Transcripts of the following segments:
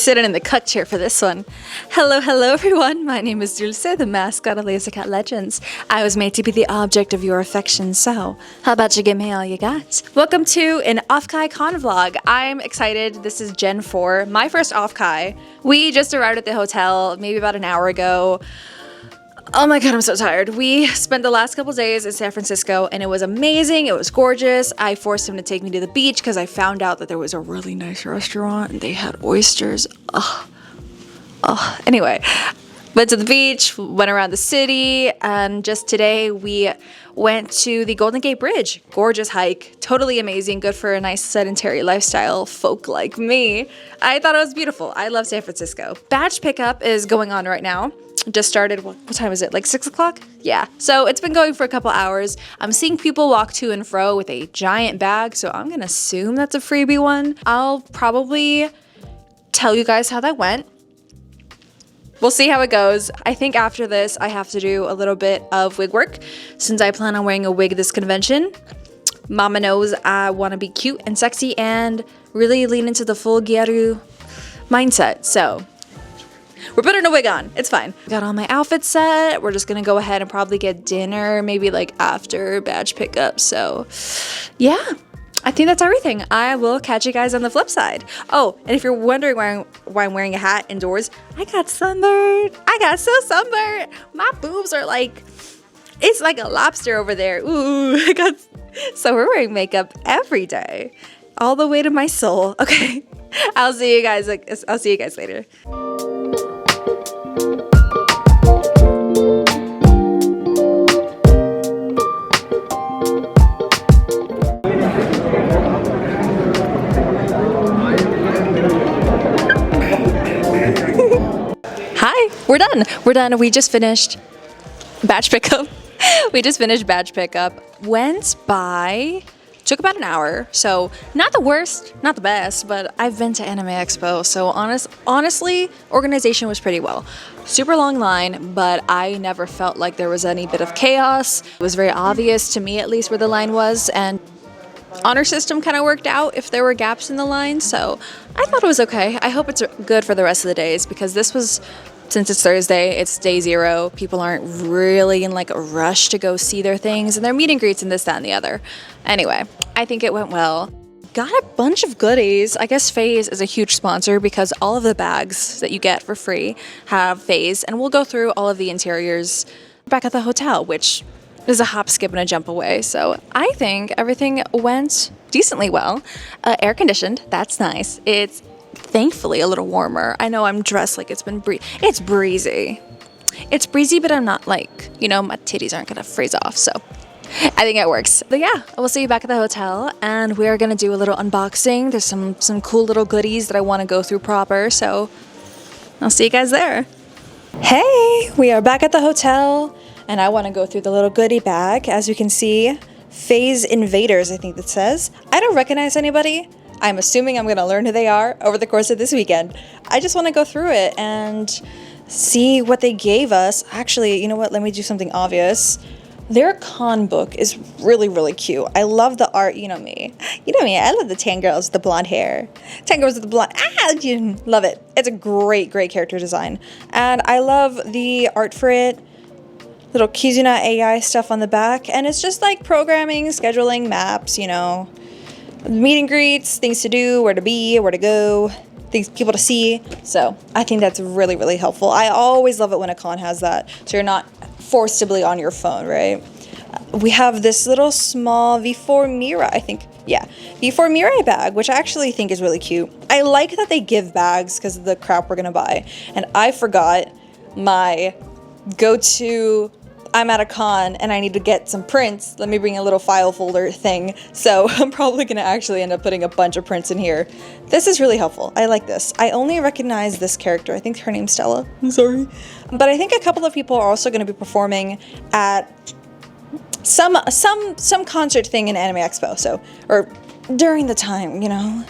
sitting in the cuck chair for this one. Hello, hello everyone. My name is Dulce, the mascot of Laser Cat Legends. I was made to be the object of your affection, so how about you give me all you got? Welcome to an OffKai Con vlog. I'm excited. This is Gen 4, my first OffKai. We just arrived at the hotel maybe about an hour ago. Oh my god, I'm so tired. We spent the last couple days in San Francisco and it was amazing. It was gorgeous. I forced him to take me to the beach because I found out that there was a really nice restaurant and they had oysters. Anyway, went to the beach, went around the city, and just today we went to the Golden Gate Bridge. Gorgeous hike, totally amazing, good for a nice sedentary lifestyle folk like me. I thought it was beautiful. I love San Francisco. Badge pickup is going on right now. Just started, what time is it, like 6 o'clock? Yeah, so it's been going for a couple hours. I'm seeing people walk to and fro with a giant bag, so I'm gonna assume that's a freebie one. I'll probably tell you guys how that went. We'll see how it goes. I think after this, I have to do a little bit of wig work since I plan on wearing a wig this convention. Mama knows I wanna be cute and sexy and really lean into the full gyaru mindset, so we're putting a wig on. It's fine. Got all my outfits set. We're just gonna go ahead and probably get dinner, maybe like after badge pickup. So yeah, I think that's everything. I will catch you guys on the flip side. Oh, and if you're wondering why I'm wearing a hat indoors, I got sunburned. I got so sunburned. My boobs are like, it's like a lobster over there. Ooh, so we're wearing makeup every day, all the way to my soul. Okay, I'll see you guys later. Hi, we're done. We're done. We just finished badge pickup. Went by, took about an hour. So not the worst, not the best, but I've been to Anime Expo. So honestly, organization was pretty well. Super long line, but I never felt like there was any bit of chaos. It was very obvious to me, at least, where the line was, and honor system kind of worked out if there were gaps in the line, so I thought it was okay. I hope it's good for the rest of the days because this was, since it's Thursday, it's day 0. People aren't really in like a rush to go see their things and their meet and greets and this, that, and the other. Anyway, I think it went well. Got a bunch of goodies. I guess FaZe is a huge sponsor because all of the bags that you get for free have FaZe, and we'll go through all of the interiors back at the hotel, which is a hop, skip, and a jump away. So I think everything went decently well. Air conditioned, that's nice. It's thankfully a little warmer. I know I'm dressed like it's been it's breezy. It's breezy, but I'm not like, you know, my titties aren't gonna freeze off, so I think it works. But yeah, we'll see you back at the hotel, and we're gonna do a little unboxing. There's some cool little goodies that I want to go through proper, so I'll see you guys there. Hey, we are back at the hotel, and I want to go through the little goodie bag. As you can see, FaZe Invaders, I think that says. I don't recognize anybody. I'm assuming I'm gonna learn who they are over the course of this weekend. I just want to go through it and see what they gave us. Actually, you know what? Let me do something obvious. Their con book is really, really cute. I love the art. You know me. I love the tan girls with the blonde hair. Tan girls with the blonde. Love it. It's a great, great character design. And I love the art for it. Little Kizuna AI stuff on the back. And it's just like programming, scheduling, maps, you know. Meet and greets, things to do, where to be, where to go, things, people to see. So I think that's really, really helpful. I always love it when a con has that. So you're not forcibly on your phone, right? We have this little small V4 Mirai, I think. Yeah, V4 Mirai bag, which I actually think is really cute. I like that they give bags because of the crap we're gonna buy. And I forgot my go-to, I'm at a con and I need to get some prints. Let me bring a little file folder thing. So I'm probably gonna actually end up putting a bunch of prints in here. This is really helpful. I like this. I only recognize this character. I think her name's Stella. I'm sorry. But I think a couple of people are also gonna be performing at some concert thing in Anime Expo. So, or during the time, you know.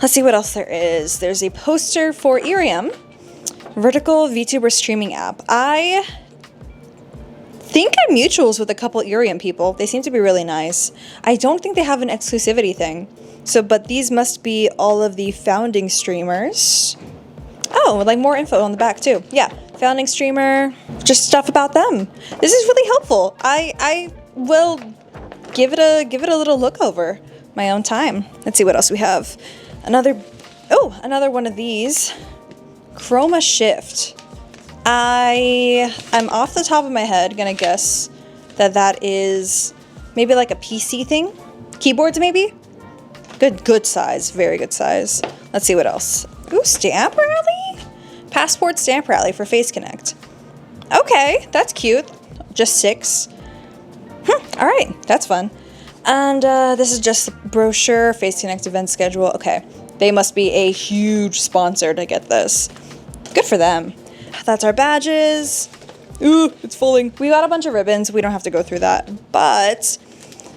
Let's see what else there is. There's a poster for Irium, vertical VTuber streaming app. I think I'm mutuals with a couple Irium people. They seem to be really nice. I don't think they have an exclusivity thing. So, but these must be all of the founding streamers. Oh, like more info on the back too. Yeah, founding streamer, just stuff about them. This is really helpful. I will give it a little look over my own time. Let's see what else we have. Another one of these. Chroma Shift. I'm off the top of my head gonna guess that is maybe like a PC thing. Keyboards maybe? Good size, very good size. Let's see what else. Ooh, stamp rally? Passport stamp rally for Face Connect. Okay, that's cute. Just 6. All right, that's fun. And this is just the brochure, Face Connect event schedule. Okay, they must be a huge sponsor to get this. Good for them. That's our badges. Ooh, it's falling. We got a bunch of ribbons. We don't have to go through that. But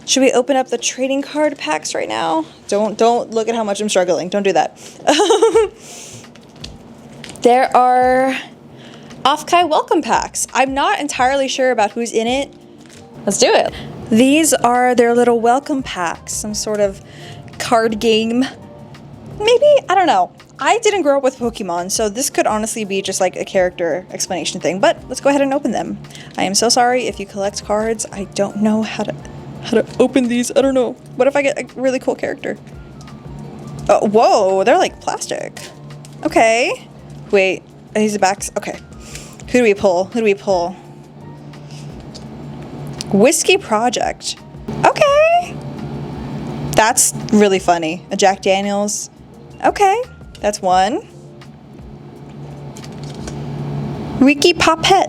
should we open up the trading card packs right now? Don't look at how much I'm struggling. Don't do that. There are OffKai welcome packs. I'm not entirely sure about who's in it. Let's do it. These are their little welcome packs. Some sort of card game. Maybe? I don't know. I didn't grow up with Pokemon, so this could honestly be just like a character explanation thing, but let's go ahead and open them. I am so sorry if you collect cards. I don't know how to open these. I don't know. What if I get a really cool character? Oh, whoa, they're like plastic. Okay. Wait, are these the backs? Okay. Who do we pull? Whiskey Project. Okay. That's really funny. A Jack Daniels. Okay. That's one. Ricky Poppet.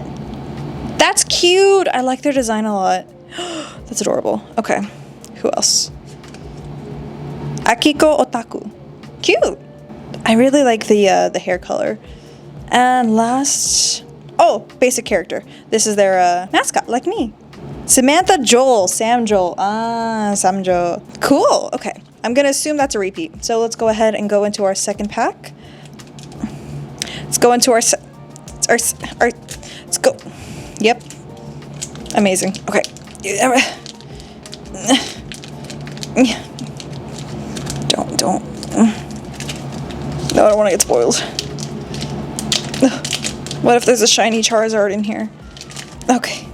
That's cute. I like their design a lot. That's adorable. Okay. Who else? Akiko Otaku. Cute. I really like the hair color. And last... Oh, basic character. This is their mascot, like me. Samantha Joel. Sam Joel. Sam Joel. Cool. Okay. I'm going to assume that's a repeat. So let's go ahead and go into our second pack. Let's go into our let's go. Yep. Amazing. Okay. Don't. No, I don't want to get spoiled. What if there's a shiny Charizard in here? Okay.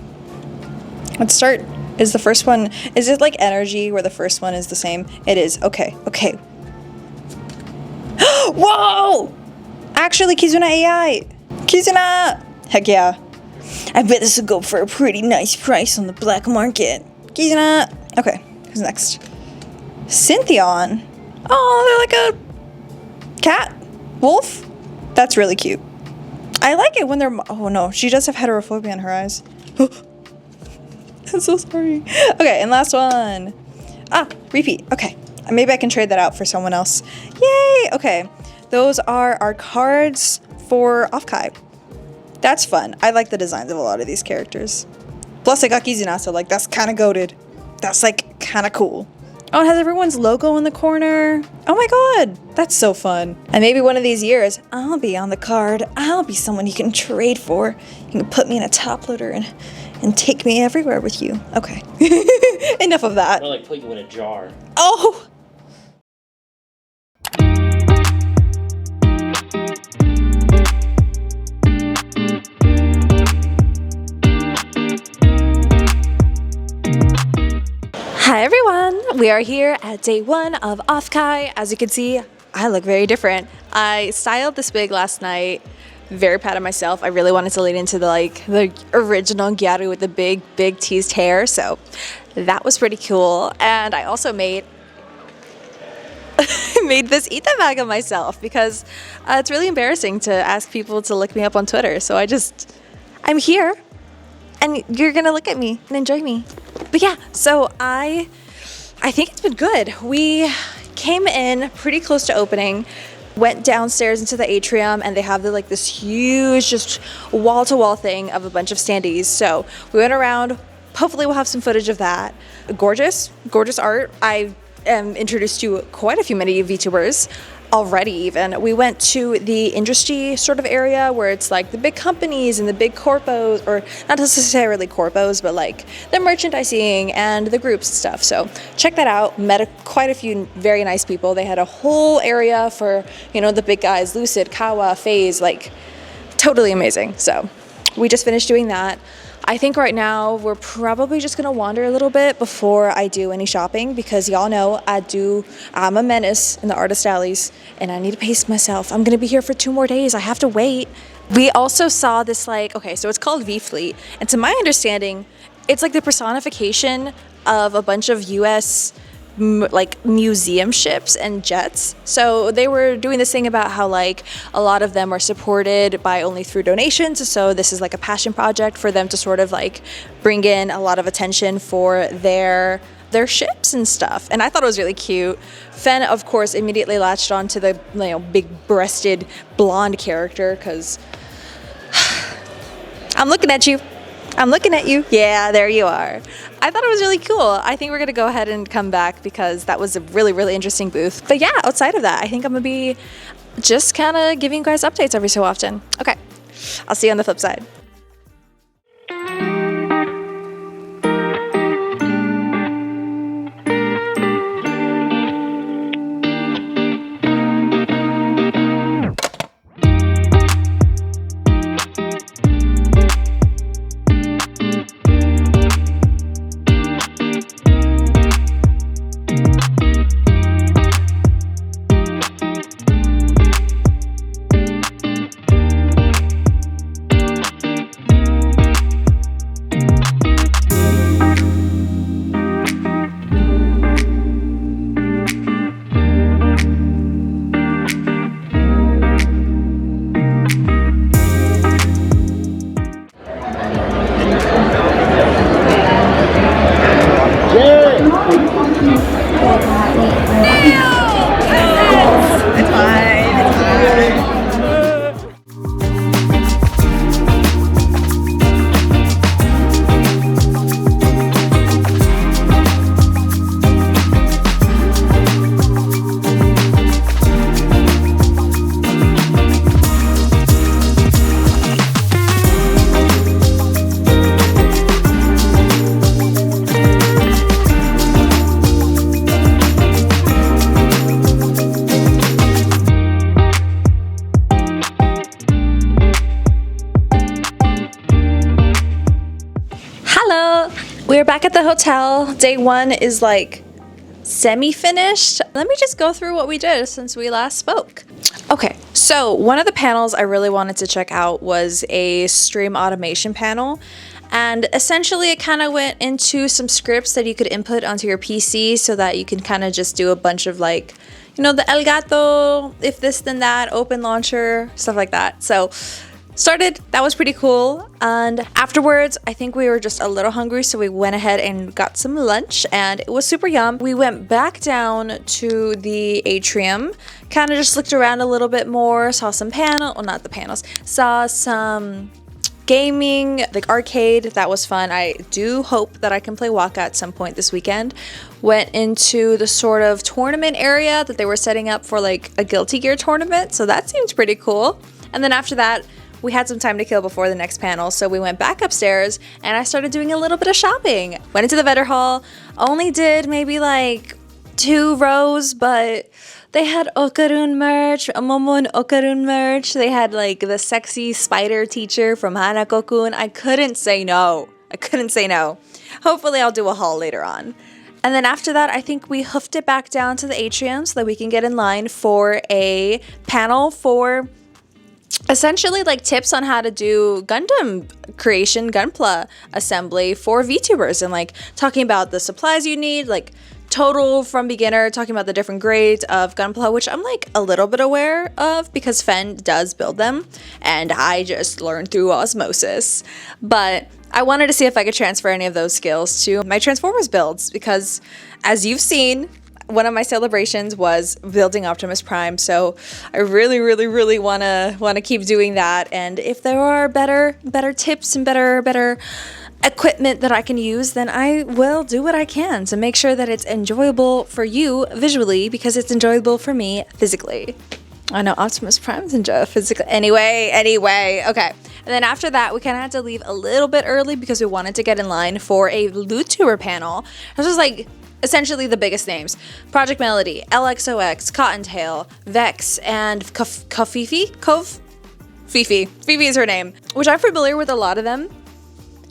Let's start. Is the first one, is it like energy where the first one is the same? It is. Okay. Whoa! Actually, Kizuna AI. Kizuna! Heck yeah. I bet this will go for a pretty nice price on the black market. Kizuna! Okay, who's next? Syntheon. Oh, they're like a cat? Wolf? That's really cute. I like it when they're... Oh no, she does have heterophobia in her eyes. I'm so sorry. Okay, and last one. Repeat. Okay. Maybe I can trade that out for someone else. Yay! Okay. Those are our cards for OffKai. That's fun. I like the designs of a lot of these characters. Plus, I got Kizuna, so like that's kind of goated. That's like kind of cool. Oh, it has everyone's logo in the corner. Oh my god, that's so fun. And maybe one of these years, I'll be on the card. I'll be someone you can trade for. You can put me in a top loader and take me everywhere with you. Okay. Enough of that. I'll like put you in a jar. Oh! Hi everyone! We are here at day 1 of OffKai. As you can see, I look very different. I styled this wig last night. Very proud of myself. I really wanted to lean into the original Gyaru with the big teased hair, so that was pretty cool. And I also made this Ita bag of myself because it's really embarrassing to ask people to look me up on Twitter. So I'm here, and you're gonna look at me and enjoy me. But yeah, so I think it's been good. We came in pretty close to opening. Went downstairs into the atrium, and they have this huge just wall-to-wall thing of a bunch of standees. So we went around. Hopefully we'll have some footage of that. Gorgeous art. I am introduced to quite a few many VTubers. already even. We went to the industry sort of area where it's like the big companies and the big corpos, or not necessarily corpos, but like the merchandising and the groups and stuff. So check that out. Met quite a few very nice people. They had a whole area for, you know, the big guys, Lucid, Kawa, FaZe, like totally amazing. So we just finished doing that. I think right now we're probably just gonna wander a little bit before I do any shopping, because y'all know I'm a menace in the artist alleys and I need to pace myself. I'm gonna be here for 2 more days. I have to wait. We also saw this, like, okay, so it's called V Fleet, and to my understanding, it's like the personification of a bunch of US like museum ships and jets. So they were doing this thing about how like a lot of them are supported by only through donations, so this is like a passion project for them to sort of like bring in a lot of attention for their ships and stuff. And I thought it was really cute. Fen, of course, immediately latched on to the, you know, big-breasted blonde character, because I'm looking at you. I'm looking at you. Yeah, there you are. I thought it was really cool. I think we're going to go ahead and come back because that was a really, really interesting booth. But yeah, outside of that, I think I'm going to be just kind of giving you guys updates every so often. Okay, I'll see you on the flip side. We're back at the hotel. Day 1 is like semi-finished. Let me just go through what we did since we last spoke. Okay, so one of the panels I really wanted to check out was a stream automation panel. And essentially it kind of went into some scripts that you could input onto your PC so that you can kind of just do a bunch of like, you know, the El Gato, if this then that, open launcher, stuff like that. So started, that was pretty cool. And afterwards, I think we were just a little hungry, so we went ahead and got some lunch and it was super yum. We went back down to the atrium, kind of just looked around a little bit more, saw some not the panels, saw some gaming, like arcade. That was fun. I do hope that I can play Waka at some point this weekend. Went into the sort of tournament area that they were setting up for like a Guilty Gear tournament, so that seems pretty cool. And then after that, we had some time to kill before the next panel, so we went back upstairs and I started doing a little bit of shopping. Went into the vendor hall, only did maybe like 2 rows, but they had Okarun merch, Momon Okarun merch. They had like the sexy spider teacher from Hanako-kun. I couldn't say no. Hopefully I'll do a haul later on. And then after that, I think we hoofed it back down to the atrium so that we can get in line for a panel for essentially like tips on how to do Gundam creation, Gunpla assembly for VTubers, and like talking about the supplies you need, like total from beginner, talking about the different grades of Gunpla, which I'm like a little bit aware of because Fen does build them and I just learned through osmosis. But I wanted to see if I could transfer any of those skills to my Transformers builds because, as you've seen, one of my celebrations was building Optimus Prime, so I really wanna keep doing that. And if there are better tips and better equipment that I can use, then I will do what I can to make sure that it's enjoyable for you visually, because it's enjoyable for me physically. I know Optimus Prime's enjoyable physically. Anyway, okay. And then after that, we kind of had to leave a little bit early because we wanted to get in line for a Vtuber panel. This was like essentially the biggest names: Project Melody, LXOX, Cottontail, Vex, and Fifi is her name, which I'm familiar with a lot of them.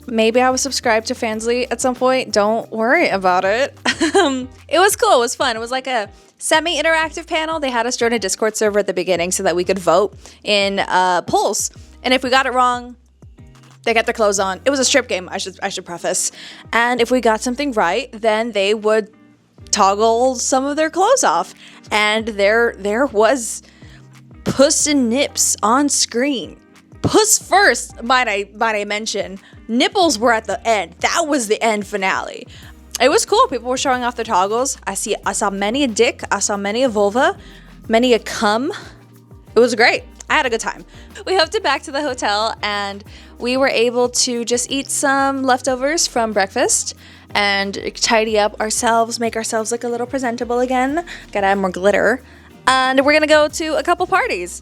Maybe I was subscribed to Fansly at some point. Don't worry about it. It was cool. It was fun. It was like a semi-interactive panel. They had us join a Discord server at the beginning so that we could vote in polls. And if we got it wrong, they got their clothes on. It was a strip game, I should preface. And if we got something right, then they would toggle some of their clothes off. And there was Puss and Nips on screen. Puss first, might I mention. Nipples were at the end. That was the end finale. It was cool. People were showing off their toggles. I saw many a dick. I saw many a vulva, many a cum. It was great. I had a good time. We hopped it back to the hotel, and we were able to just eat some leftovers from breakfast and tidy up ourselves, make ourselves look a little presentable again. Gotta add more glitter. And we're gonna go to a couple parties.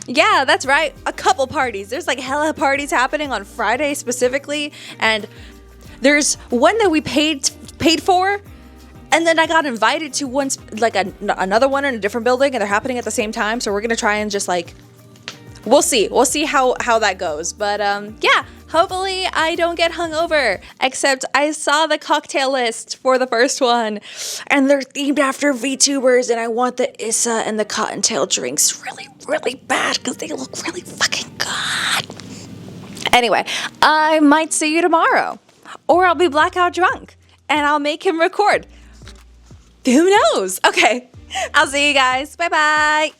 Yeah, that's right. A couple parties. There's like hella parties happening on Friday specifically, and there's one that we paid for, and then I got invited to one, like another one in a different building, and they're happening at the same time. So we're gonna try and just like, we'll see how that goes. But yeah, hopefully I don't get hungover. Except I saw the cocktail list for the first one, and they're themed after VTubers, and I want the Issa and the Cottontail drinks really bad because they look really fucking good. Anyway, I might see you tomorrow, or I'll be blackout drunk and I'll make him record. Who knows? Okay, I'll see you guys. Bye bye.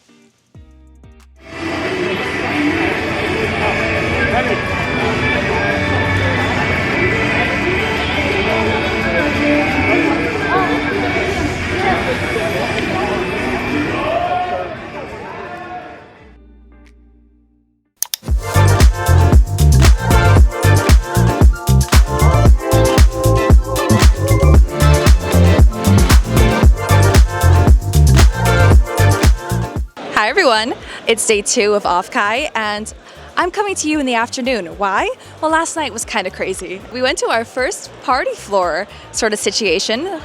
Hi everyone, it's day 2 of OffKai, and I'm coming to you in the afternoon. Why? Well, last night was kind of crazy. We went to our first party floor sort of situation.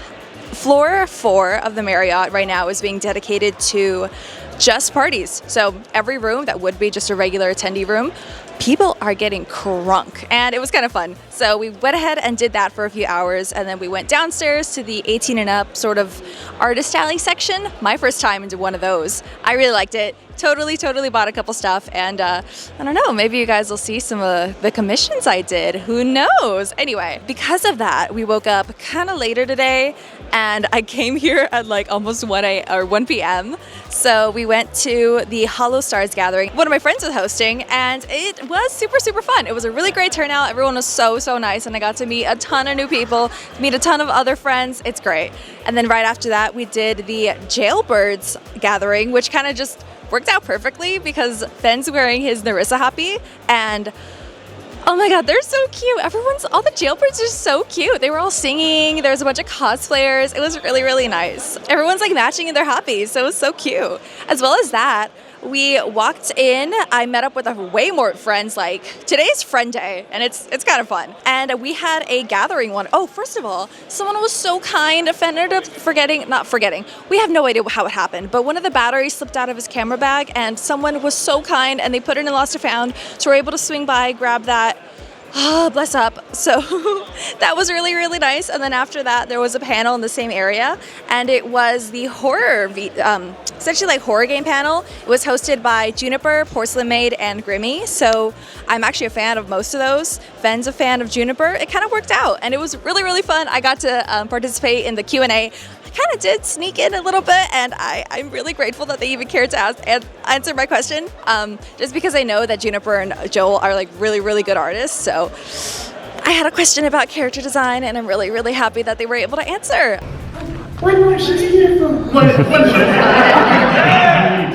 Floor 4 of the Marriott right now is being dedicated to just parties. So every room that would be just a regular attendee room, people are getting crunk, and it was kind of fun. So we went ahead and did that for a few hours, and then we went downstairs to the 18 and up sort of artist alley section. My first time into one of those. I really liked it. Totally bought a couple stuff, and I don't know, maybe you guys will see some of the commissions I did. Who knows? Anyway, because of that, we woke up kind of later today, and I came here at like almost 1 p.m. So we went to the Hollow Stars gathering. One of my friends was hosting, and it was super fun. It was a really great turnout. Everyone was so nice, and I got to meet a ton of new people, meet a ton of other friends. It's great. And then right after that, we did the Jailbirds gathering, which kind of just worked out perfectly because Ben's wearing his Narissa happy, and oh my god, they're so cute. All the Jailbirds are so cute. They were all singing. There was a bunch of cosplayers. It was really nice. Everyone's like matching in their happies, so it was so cute. As well as that, we walked in. I met up with way more friends. Like, today's friend day, and it's kind of fun. And we had a gathering one. Oh, first of all, someone was so kind. Ended up not forgetting. We have no idea how it happened, but one of the batteries slipped out of his camera bag, and someone was so kind, and they put it in Lost and Found, so we're able to swing by, grab that. Oh, bless up. So that was really nice. And then after that, there was a panel in the same area, and it was the horror, essentially like horror game panel. It was hosted by Juniper, Porcelain Maid, and Grimmy. So I'm actually a fan of most of those. Ben's a fan of Juniper. It kind of worked out, and it was really fun. I got to participate in the Q&A. I kind of did sneak in a little bit, and I'm really grateful that they even cared to answer my question, just because I know that Juniper and Joel are like really good artists. So I had a question about character design, and I'm really happy that they were able to answer. One more, she's beautiful. One more.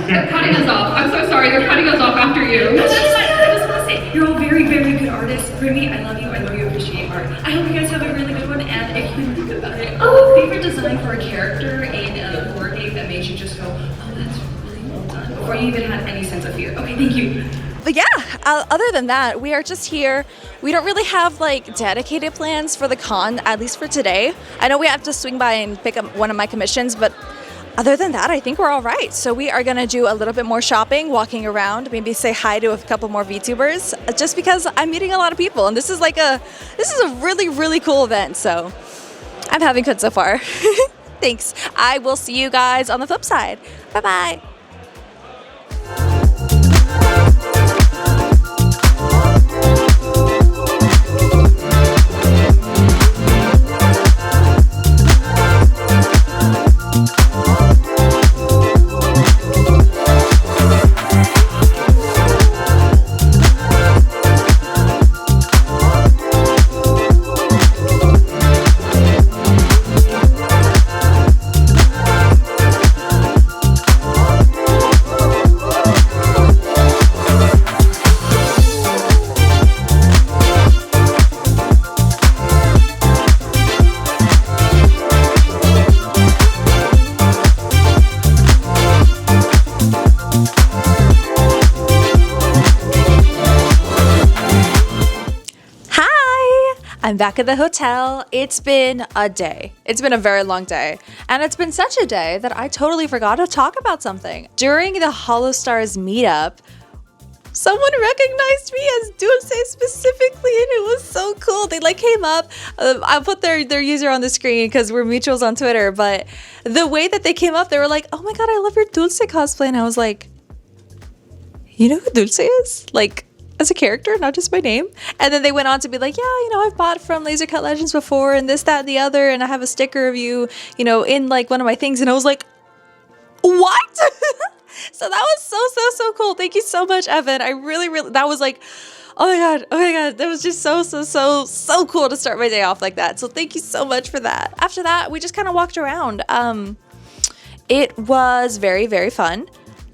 They're cutting us off. I'm so sorry, they're cutting us off after you. No, that's fine. I just want to say, you're all very, very good artists. Brittany, I love you. I know you appreciate art. I hope you guys have a really good one. And if you think about it, favorite design for a character in a horror game that made you just go, oh, that's really well done, before you even had any sense of fear. Okay, thank you. But yeah, other than that, we are just here. We don't really have like dedicated plans for the con, at least for today. I know we have to swing by and pick up one of my commissions, but other than that, I think we're all right. So we are gonna do a little bit more shopping, walking around, maybe say hi to a couple more VTubers, just because I'm meeting a lot of people, and this is a really, really cool event. So I'm having fun so far. Thanks. I will see you guys on the flip side. Bye bye. I'm back at the hotel. It's been a day. It's been a very long day. And it's been such a day that I totally forgot to talk about something. During the Hollow Stars meetup, someone recognized me as Dulce specifically, and it was so cool. They like came up. I'll put their user on the screen because we're mutuals on Twitter, but the way that they came up, they were like, oh my god, I love your Dulce cosplay. And I was like, you know who Dulce is? Like, as a character, not just my name. And then they went on to be like, yeah, you know, I've bought from Laser Cut Legends before and this, that, and the other, and I have a sticker of you, you know, in like one of my things. And I was like, what? So that was so cool. Thank you so much, Evan. I really, that was like, oh my god, that was just so cool to start my day off like that. So thank you so much for that. After that, we just kind of walked around. It was very fun,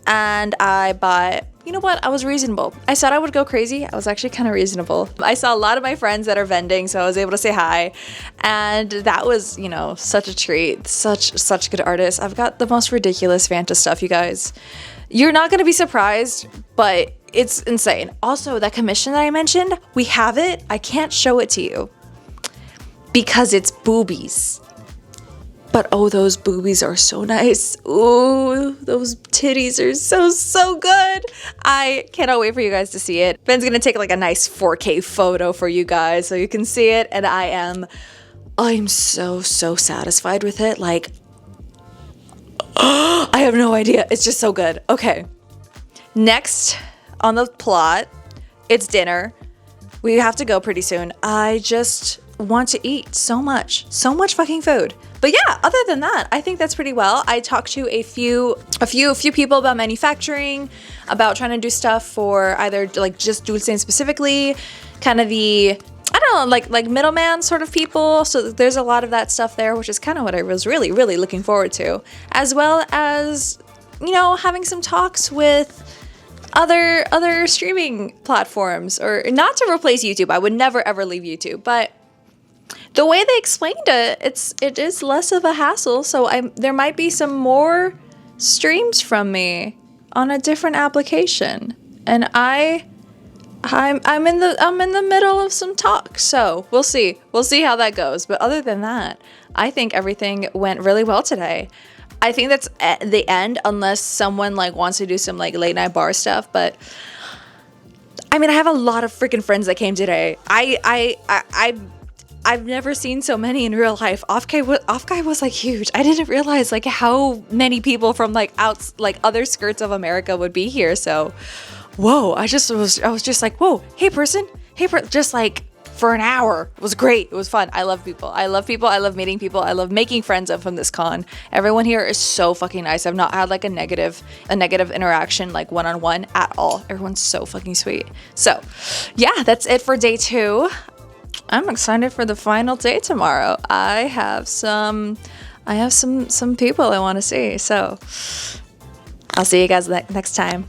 and I bought, you know what, I was reasonable. I said I would go crazy. I was actually kind of reasonable. I saw a lot of my friends that are vending, so I was able to say hi, and that was, you know, such a treat. Such good artists. I've got the most ridiculous Fanta stuff, you guys. You're not gonna be surprised, but it's insane. Also, that commission that I mentioned, we have it. I can't show it to you because it's boobies. But oh, those boobies are so nice. Ooh, those titties are so good. I cannot wait for you guys to see it. Ben's gonna take like a nice 4K photo for you guys so you can see it, and I'm so satisfied with it. Like, I have no idea. It's just so good. Okay. Next on the plot, it's dinner. We have to go pretty soon. I just want to eat so much fucking food. But yeah, other than that, I think that's pretty well. I talked to a few people about manufacturing, about trying to do stuff for either like just Dulce specifically, kind of the, I don't know, like middleman sort of people. So there's a lot of that stuff there, which is kind of what I was really looking forward to, as well as, you know, having some talks with other streaming platforms, or not to replace YouTube. I would never ever leave YouTube, but the way they explained it, it is less of a hassle. So there might be some more streams from me on a different application, and I'm in the middle of some talk. So we'll see how that goes. But other than that, I think everything went really well today. I think that's at the end, unless someone like wants to do some like late night bar stuff. But I mean, I have a lot of freaking friends that came today. I've never seen so many in real life. OffKai was like huge. I didn't realize like how many people from like other skirts of America would be here. So, whoa! I was just like, whoa! Hey person, just like for an hour. It was great. It was fun. I love people. I love meeting people. I love making friends from this con. Everyone here is so fucking nice. I've not had like a negative interaction like one-on-one at all. Everyone's so fucking sweet. So, yeah, that's it for day 2. I'm excited for the final day tomorrow. I have some I have some people I want to see. So I'll see you guys next time.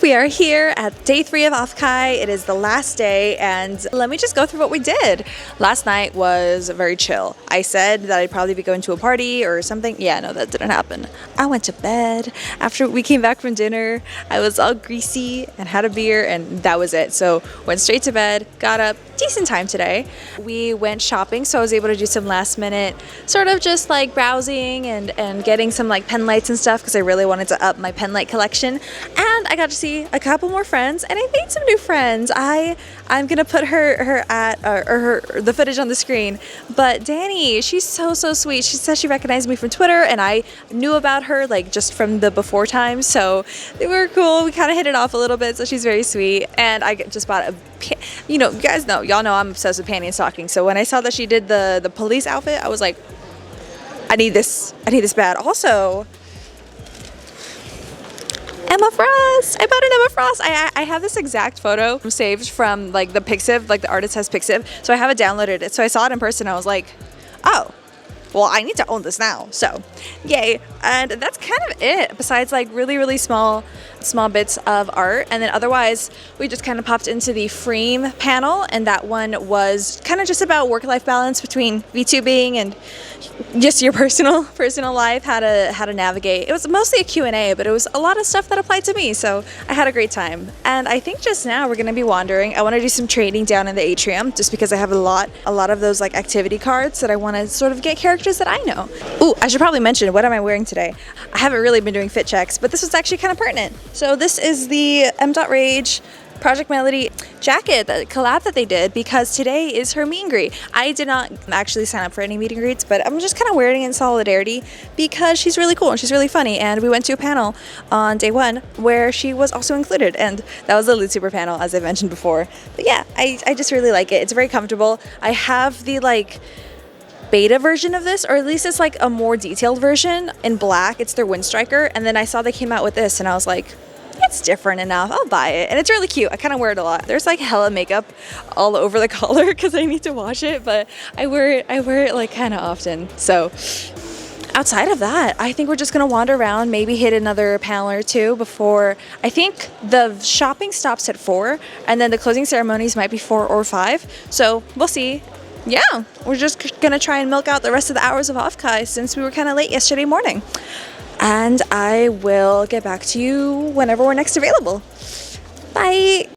We are here at day 3 of OffKai. It is the last day, and let me just go through what we did. Last night was very chill. I said that I'd probably be going to a party or something. Yeah, no, that didn't happen. I went to bed. After we came back from dinner, I was all greasy and had a beer, and that was it. So went straight to bed, got up, decent time today. We went shopping, so I was able to do some last minute sort of just like browsing and getting some like pen lights and stuff because I really wanted to up my pen light collection. And I got to see a couple more friends, and I made some new friends. I'm gonna put the footage on the screen. But Danny, she's so sweet. She said she recognized me from Twitter, and I knew about her like just from the before times, so they were cool. We kind of hit it off a little bit, so she's very sweet. And I just bought you guys know, y'all know I'm obsessed with panty and stockings. So when I saw that she did the police outfit, I was like, I need this bad. Also, Emma Frost! I bought an Emma Frost! I have this exact photo saved from like the Pixiv, like the artist has Pixiv, so I have it downloaded. So I saw it in person, I was like, oh, well, I need to own this now. So yay. And that's kind of it, besides like really small bits of art. And then otherwise we just kind of popped into the frame panel, and that one was kind of just about work-life balance between VTubing and just your personal life, how to navigate. It was mostly a Q&A, but it was a lot of stuff that applied to me, so I had a great time. And I think just now we're gonna be wandering. I want to do some trading down in the atrium just because I have a lot of those like activity cards that I want to sort of get characters that I know. Ooh, I should probably mention, what am I wearing today? I haven't really been doing fit checks, but this was actually kind of pertinent. So this is the M.Rage Project Melody jacket, the collab that they did, because today is her meet and greet. I did not actually sign up for any meet and greets, but I'm just kind of wearing it in solidarity because she's really cool and she's really funny. And we went to a panel on day 1 where she was also included, and that was the Vtuber panel, as I mentioned before. But yeah, I just really like it. It's very comfortable. I have the like beta version of this, or at least it's like a more detailed version in black. It's their Windstriker, and then I saw they came out with this, and I was like, it's different enough, I'll buy it. And it's really cute. I kind of wear it a lot. There's like hella makeup all over the collar because I need to wash it, but I wear it like kind of often. So outside of that, I think we're just gonna wander around, maybe hit another panel or two before. I think the shopping stops at 4, and then the closing ceremonies might be 4 or 5. So we'll see. Yeah, we're just gonna try and milk out the rest of the hours of OffKai since we were kind of late yesterday morning. And I will get back to you whenever we're next available. Bye!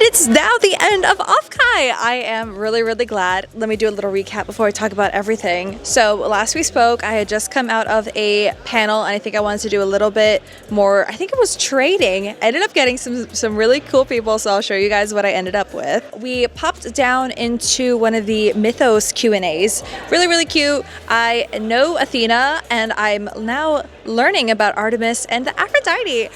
It's now the end of OffKai. I am really glad. Let me do a little recap before I talk about everything. So last we spoke, I had just come out of a panel, and I think I wanted to do a little bit more, I think it was trading. I ended up getting some really cool people, so I'll show you guys what I ended up with. We popped down into one of the Mythos Q&As. Really cute. I know Athena, and I'm now learning about Artemis and Aphrodite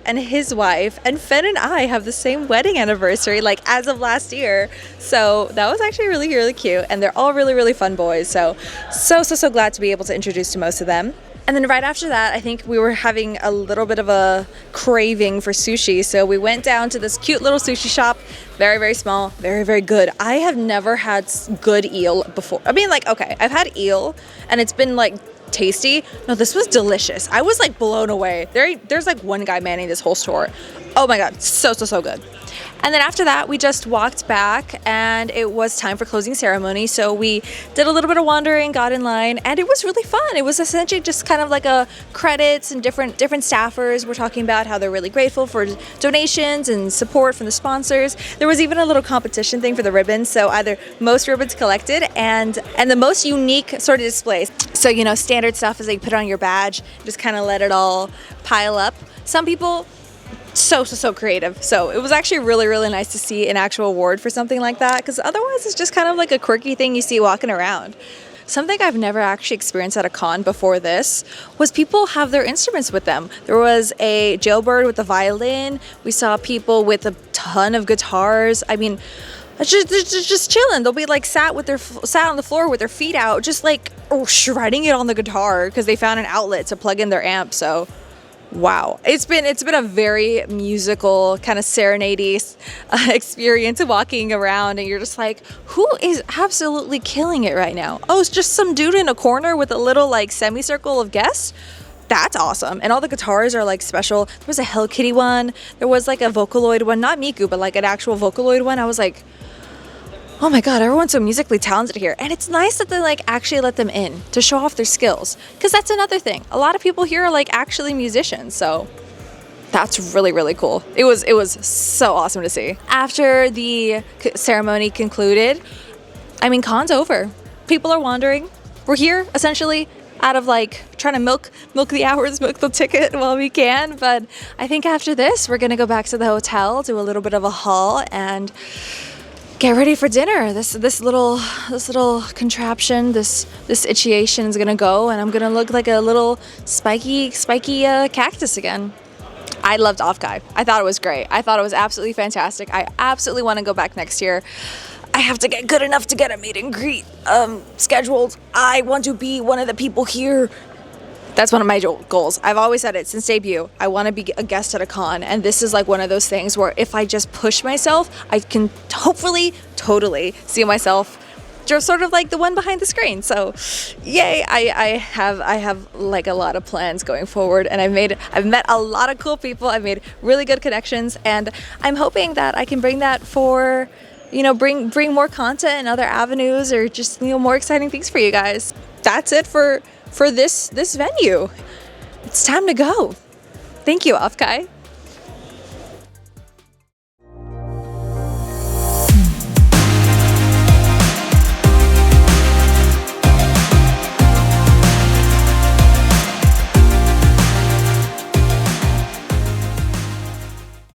and his wife, and Fen and I have the same wedding anniversary, like as of last year. So that was actually really cute, and they're all really fun boys. So glad to be able to introduce to most of them. And then right after that, I think we were having a little bit of a craving for sushi. So we went down to this cute little sushi shop, very, very small, very, very good. I have never had good eel before. I mean, like, okay, I've had eel and it's been like tasty. No, this was delicious. I was like blown away. There's like one guy manning this whole store. Oh my God, so good. And then after that, we just walked back and it was time for closing ceremony. So we did a little bit of wandering, got in line, and it was really fun. It was essentially just kind of like a credits, and different staffers were talking about how they're really grateful for donations and support from the sponsors. There was even a little competition thing for the ribbons. So either most ribbons collected and the most unique sort of displays. So, you know, standard stuff is like put it on your badge, just kind of let it all pile up. Some people, so creative. So it was actually really nice to see an actual award for something like that, because otherwise it's just kind of like a quirky thing you see walking around. Something I've never actually experienced at a con before this was people have their instruments with them. There was a jailbird with a violin. We saw people with a ton of guitars. I mean, just chilling. They'll be like sat on the floor with their feet out, just like shredding it on the guitar because they found an outlet to plug in their amp. So wow, it's been a very musical kind of serenade experience walking around, and you're just like, who is absolutely killing it right now? Oh, it's just some dude in a corner with a little like semicircle of guests. That's awesome. And all the guitars are like special. There was a Hello Kitty one. There was like a Vocaloid one, not Miku, but like an actual Vocaloid one. I was like, oh my God, everyone's so musically talented here. And it's nice that they like actually let them in to show off their skills. Because that's another thing. A lot of people here are like actually musicians. So that's really cool. It was so awesome to see. After the ceremony concluded, I mean, con's over. People are wandering. We're here essentially out of like trying to milk the hours, milk the ticket while we can. But I think after this, we're gonna go back to the hotel, do a little bit of a haul, and get ready for dinner. This little contraption, this itchiation is gonna go, and I'm gonna look like a little spiky cactus again. I loved OffKai. I thought it was great. I thought it was absolutely fantastic. I absolutely want to go back next year. I have to get good enough to get a meet and greet scheduled. I want to be one of the people here. That's one of my goals. I've always said it since debut. I want to be a guest at a con, and this is like one of those things where if I just push myself, I can hopefully totally see myself just sort of like the one behind the screen. So yay, I have like a lot of plans going forward, and I've met a lot of cool people. I've made really good connections, and I'm hoping that I can bring that for, you know, bring more content and other avenues, or just, you know, more exciting things for you guys. That's it for this venue. It's time to go. Thank you, OffKai.